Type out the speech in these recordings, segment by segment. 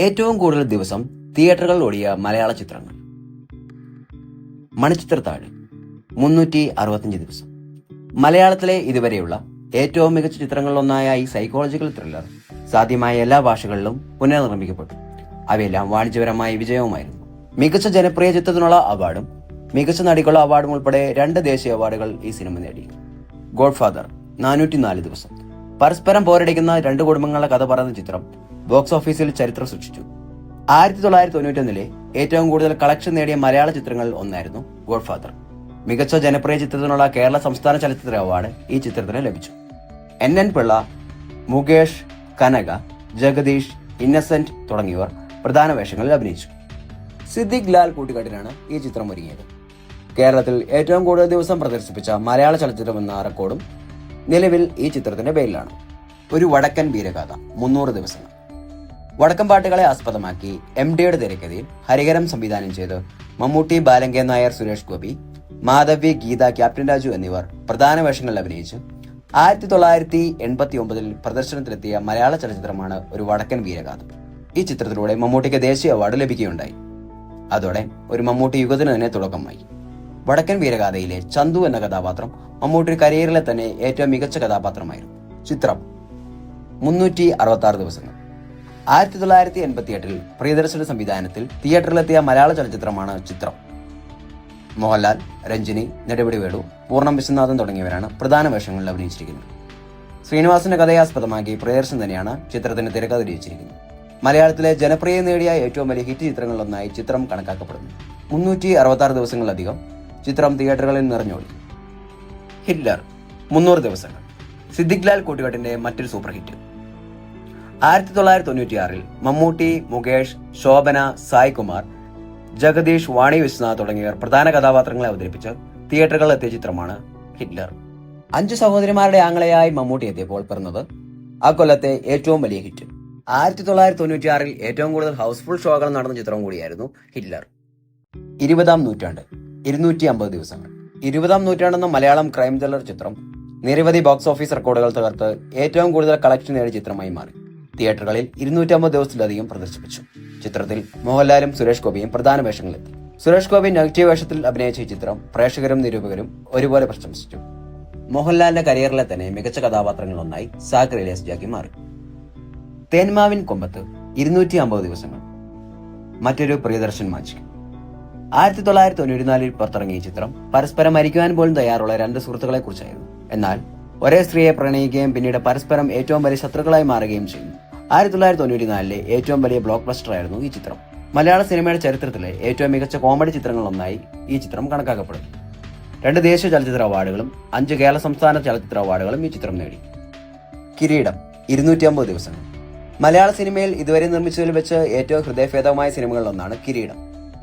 ഏറ്റവും കൂടുതൽ ദിവസം തിയേറ്ററുകളിൽ ഓടിയ മലയാള ചിത്രങ്ങൾ. മണിച്ചിത്രത്താഴ് 365 ദിവസം. മലയാളത്തിലെ ഇതുവരെയുള്ള ഏറ്റവും മികച്ച ചിത്രങ്ങളിലൊന്നായ ഈ സൈക്കോളജിക്കൽ ത്രില്ലർ സാധ്യമായ എല്ലാ ഭാഷകളിലും പുനർനിർമ്മിക്കപ്പെട്ടു. അവയെല്ലാം വാണിജ്യപരമായ വിജയവുമായിരുന്നു. മികച്ച ജനപ്രിയ ചിത്രത്തിനുള്ള അവാർഡും മികച്ച നടിക്കുള്ള അവാർഡും ഉൾപ്പെടെ 2 ദേശീയ അവാർഡുകൾ ഈ സിനിമ നേടി. ഗോഡ് ഫാദർ 404 ദിവസം. പരസ്പരം പോരടിക്കുന്ന 2 കുടുംബങ്ങളുടെ കഥ പറയുന്ന ചിത്രം ബോക്സ് ഓഫീസിൽ ചരിത്രം സൃഷ്ടിച്ചു. 1991 ഏറ്റവും കൂടുതൽ കളക്ഷൻ നേടിയ മലയാള ചിത്രങ്ങളിൽ ഒന്നായിരുന്നു ഗോഡ് ഫാദർ. മികച്ച ജനപ്രിയ ചിത്രത്തിനുള്ള കേരള സംസ്ഥാന ചലച്ചിത്ര അവാർഡ് ഈ ചിത്രത്തിന് ലഭിച്ചു. NN പിള്ള, മുകേഷ്, കനക, ജഗദീഷ്, ഇന്നസെന്റ് തുടങ്ങിയവർ പ്രധാന വേഷങ്ങളിൽ അഭിനയിച്ചു. സിദ്ദിഖ് ലാൽ കൂട്ടുകെട്ടിനാണ് ഈ ചിത്രം ഒരുങ്ങിയത്. കേരളത്തിൽ ഏറ്റവും കൂടുതൽ ദിവസം പ്രദർശിപ്പിച്ച മലയാള ചലച്ചിത്രം എന്ന റെക്കോർഡും നിലവിൽ ഈ ചിത്രത്തിന്റെ പേരിലാണ്. ഒരു വടക്കൻ വീരഗാഥ 300 ദിവസങ്ങൾ. വടക്കൻ പാട്ടുകളെ ആസ്പദമാക്കി MDയുടെ തിരക്കഥയിൽ ഹരിഹരം സംവിധാനം ചെയ്ത് മമ്മൂട്ടി, ബാലങ്കേ നായർ, സുരേഷ് ഗോപി, മാധവി, ഗീത, ക്യാപ്റ്റൻ രാജു എന്നിവർ പ്രധാന വേഷങ്ങളിൽ അഭിനയിച്ച് 1989 പ്രദർശനത്തിലെത്തിയ മലയാള ചലച്ചിത്രമാണ് ഒരു വടക്കൻ വീരഗാഥ. ഈ ചിത്രത്തിലൂടെ മമ്മൂട്ടിക്ക് ദേശീയ അവാർഡ് ലഭിക്കുകയുണ്ടായി. അതോടെ ഒരു മമ്മൂട്ടി യുഗത്തിന് തന്നെ തുടക്കമായി. വടക്കൻ വീരഗാഥയിലെ ചന്തു എന്ന കഥാപാത്രം മമ്മൂട്ടി കരിയറിലെ തന്നെ ഏറ്റവും മികച്ച കഥാപാത്രമായിരുന്നു. ചിത്രം 366 ദിവസങ്ങൾ. 1988 പ്രിയദർശന്റെ സംവിധാനത്തിൽ തിയേറ്ററിലെത്തിയ മലയാള ചലച്ചിത്രമാണ് ചിത്രം. മോഹൻലാൽ, രഞ്ജിനി, നെടുമുടി വേണു, പൂർണ്ണം വിശ്വനാഥൻ തുടങ്ങിയവരാണ് പ്രധാന വേഷങ്ങളിൽ അഭിനയിച്ചിരിക്കുന്നത്. ശ്രീനിവാസന്റെ കഥയെ ആസ്പദമാക്കി പ്രിയദർശൻ തന്നെയാണ് ചിത്രത്തിന് തിരക്കഥ രചിച്ചിരിക്കുന്നത്. മലയാളത്തിലെ ജനപ്രിയം നേടിയ ഏറ്റവും വലിയ ഹിറ്റ് ചിത്രങ്ങളിലൊന്നായി ചിത്രം കണക്കാക്കപ്പെടുന്നു. 366 ദിവസങ്ങളിലധികം ചിത്രം തിയേറ്ററുകളിൽ നിറഞ്ഞോടി. ഹിറ്റ്ലർ 300 ദിവസങ്ങൾ. സിദ്ദിഖ് ലാൽ കൂട്ടുകെട്ടിന്റെ മറ്റൊരു സൂപ്പർ ഹിറ്റ്. 1996 മമ്മൂട്ടി, മുകേഷ്, ശോഭന, സായ് കുമാർ, ജഗദീഷ്, വാണി വിശ്വനാഥ് തുടങ്ങിയവർ പ്രധാന കഥാപാത്രങ്ങളെ അവതരിപ്പിച്ച് തിയേറ്ററുകളിൽ എത്തിയ ചിത്രമാണ് ഹിറ്റ്ലർ. 5 സഹോദരിമാരുടെ ആംഗളയായി മമ്മൂട്ടി എത്തിയപ്പോൾ പിറന്നത് ആ കൊല്ലത്തെ ഏറ്റവും വലിയ ഹിറ്റ്. 1996 ഏറ്റവും കൂടുതൽ ഹൗസ്ഫുൾ ഷോകൾ നടന്ന ചിത്രം കൂടിയായിരുന്നു ഹിറ്റ്ലർ. 20-ാം നൂറ്റാണ്ട് 250 ദിവസങ്ങൾ. 20-ാം നൂറ്റാണ്ടെന്ന മലയാളം ക്രൈം ത്രില്ലർ ചിത്രം നിരവധി ബോക്സ് ഓഫീസ് റെക്കോർഡുകൾ തകർത്ത് ഏറ്റവും കൂടുതൽ കളക്ഷൻ നേടിയ ചിത്രമായി മാറി. തിയേറ്ററുകളിൽ 250 ദിവസത്തിലധികം പ്രദർശിപ്പിച്ചു. ചിത്രത്തിൽ മോഹൻലാലും സുരേഷ് ഗോപിയും പ്രധാന വേഷങ്ങളിലെത്തി. സുരേഷ് ഗോപി നെഗറ്റീവ് വേഷത്തിൽ അഭിനയിച്ച ഈ ചിത്രം പ്രേക്ഷകരും നിരൂപകരും ഒരുപോലെ പ്രശംസിച്ചു. മോഹൻലാലിന്റെ കരിയറിലെ തന്നെ മികച്ച കഥാപാത്രങ്ങളൊന്നായി സാക് റിലീസ് ജാക്കി മാറി. തേന്മാവിൻ കൊമ്പത്ത് 250 ദിവസങ്ങൾ. മറ്റൊരു പ്രിയദർശൻ മാജിക്. 1994 പുറത്തിറങ്ങിയ ചിത്രം പരസ്പരം മരിക്കുവാൻ പോലും തയ്യാറുള്ള 2 സുഹൃത്തുക്കളെ കുറിച്ചായിരുന്നു. എന്നാൽ ഒരേ സ്ത്രീയെ പ്രണയിക്കുകയും പിന്നീട് പരസ്പരം ഏറ്റവും വലിയ ശത്രുക്കളായി മാറുകയും ചെയ്യുന്നു. 1994 ഏറ്റവും വലിയ ബ്ലോക്ക് ബസ്റ്റർ ആയിരുന്നു ഈ ചിത്രം. മലയാള സിനിമയുടെ ചരിത്രത്തിലെ ഏറ്റവും മികച്ച കോമഡി ചിത്രങ്ങളിലൊന്നായി ഈ ചിത്രം കണക്കാക്കപ്പെടുന്നു. 2 ദേശീയ ചലച്ചിത്ര അവാർഡുകളും 5 കേരള സംസ്ഥാന ചലച്ചിത്ര അവാർഡുകളും ഈ ചിത്രം നേടി. കിരീടം 250 ദിവസങ്ങൾ. മലയാള സിനിമയിൽ ഇതുവരെ നിർമ്മിച്ചതിൽ വെച്ച് ഏറ്റവും ഹൃദയഭേദമായ സിനിമകളിലൊന്നാണ് കിരീടം.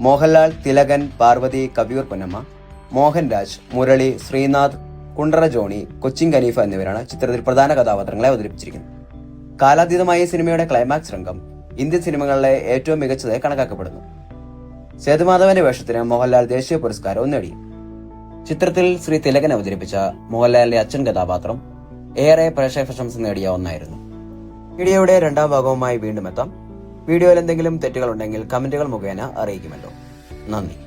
മോഹൻലാൽ, തിലകൻ, പാർവതി, കവിയൂർ പൊന്നമ്മ, മോഹൻരാജ്, മുരളി, ശ്രീനാഥ്, കുണ്ടറ ജോണി, കൊച്ചിൻ ഖനീഫ എന്നിവരാണ് ചിത്രത്തിൽ പ്രധാന കഥാപാത്രങ്ങളെ അവതരിപ്പിച്ചിരിക്കുന്നത്. കാലാതീതമായ സിനിമയുടെ ക്ലൈമാക്സ് രംഗം ഇന്ത്യൻ സിനിമകളിലെ ഏറ്റവും മികച്ചതായി കണക്കാക്കപ്പെടുന്നു. സേതുമാധവന്റെ വേഷത്തിന് മോഹൻലാൽ ദേശീയ പുരസ്കാരവും നേടി. ചിത്രത്തിൽ ശ്രീ തിലകൻ അവതരിപ്പിച്ച മോഹൻലാലിന്റെ അച്ഛൻ കഥാപാത്രം ഏറെ പ്രേക്ഷക പ്രശംസ നേടിയ ഒന്നായിരുന്നു. വീഡിയോയുടെ 2ാം ഭാഗവുമായി വീണ്ടും എത്താം. വീഡിയോയിൽ എന്തെങ്കിലും തെറ്റുകൾ ഉണ്ടെങ്കിൽ കമന്റുകൾ മുഖേന അറിയിക്കുമല്ലോ. നന്ദി.